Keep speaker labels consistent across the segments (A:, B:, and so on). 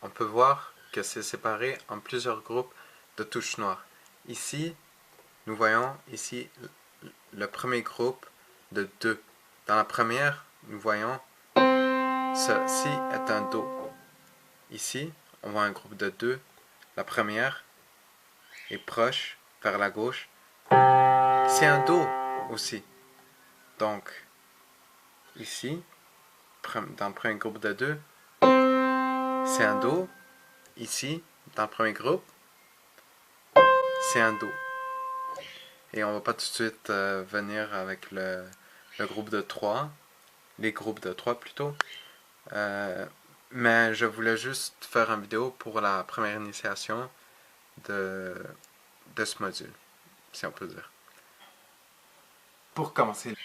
A: on peut voir que c'est séparé en plusieurs groupes de touches noires. Ici, nous voyons ici le premier groupe de 2. Dans la première, nous voyons ceci est un Do. Ici, on voit un groupe de 2. La première est proche vers la gauche. C'est un Do aussi. Donc, ici, dans le premier groupe de 2, c'est un Do. Ici, dans le premier groupe, c'est un Do. Et on va pas tout de suite venir avec le groupe de 3, les groupes de 3 plutôt. Mais je voulais juste faire une vidéo pour la première initiation de ce module, si on peut dire. Pour commencer,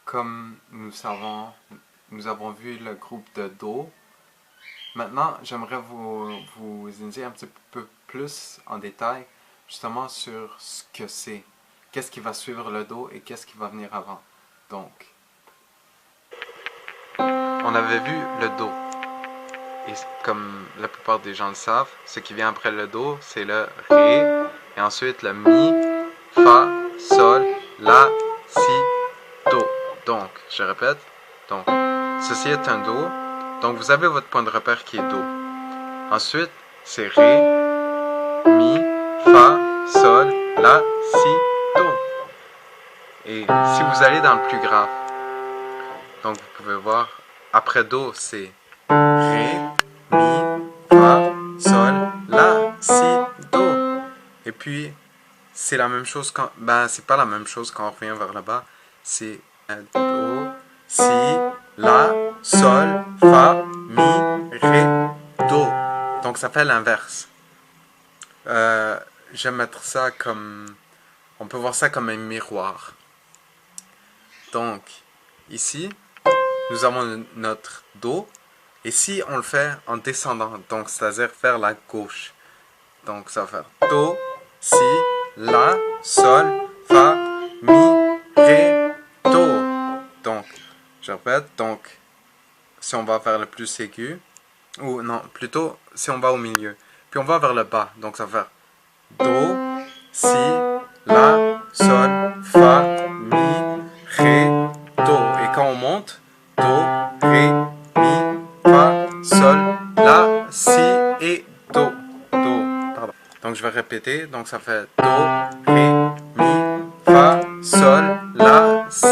A: comme nous avons vu le groupe de Do. Maintenant, j'aimerais vous initier un petit peu plus en détail justement sur ce que c'est. Qu'est-ce qui va suivre le Do et qu'est-ce qui va venir avant. Donc, on avait vu le Do. Et comme la plupart des gens le savent, ce qui vient après le Do, c'est le Ré, et ensuite le Mi, Fa, Sol, La, Si, Do. Donc, je répète, donc, ceci est un Do, donc vous avez votre point de repère qui est Do. Ensuite, c'est Ré, Mi, Fa, Sol, La, Si, Do. Et si vous allez dans le plus grave, donc vous pouvez voir, après Do, c'est Ré, Mi, Fa, Sol, La, Si, Do. Et puis, c'est la même chose quand... Ben, c'est pas la même chose quand on revient vers le bas. C'est Do, Si, La, Sol, Fa, Mi, Ré, Do. Donc, ça fait l'inverse. Je vais mettre ça comme... On peut voir ça comme un miroir. Donc, ici, nous avons notre Do. Et si on le fait en descendant, donc c'est-à-dire vers la gauche. Donc ça va faire Do, Si, La, Sol, Fa, Mi, Ré, Do. Donc, je répète, donc si on va vers le plus aigu, ou non, plutôt si on va au milieu, puis on va vers le bas, donc ça va faire Do, Si, La, Sol, Fa, Mi, Ré, Do. Et quand on monte, Do, Ré, Mi, Fa, Sol, La, Si et Do. Do, pardon. Donc je vais répéter, donc ça fait Do, Ré, Mi, Fa, Sol, La, Si,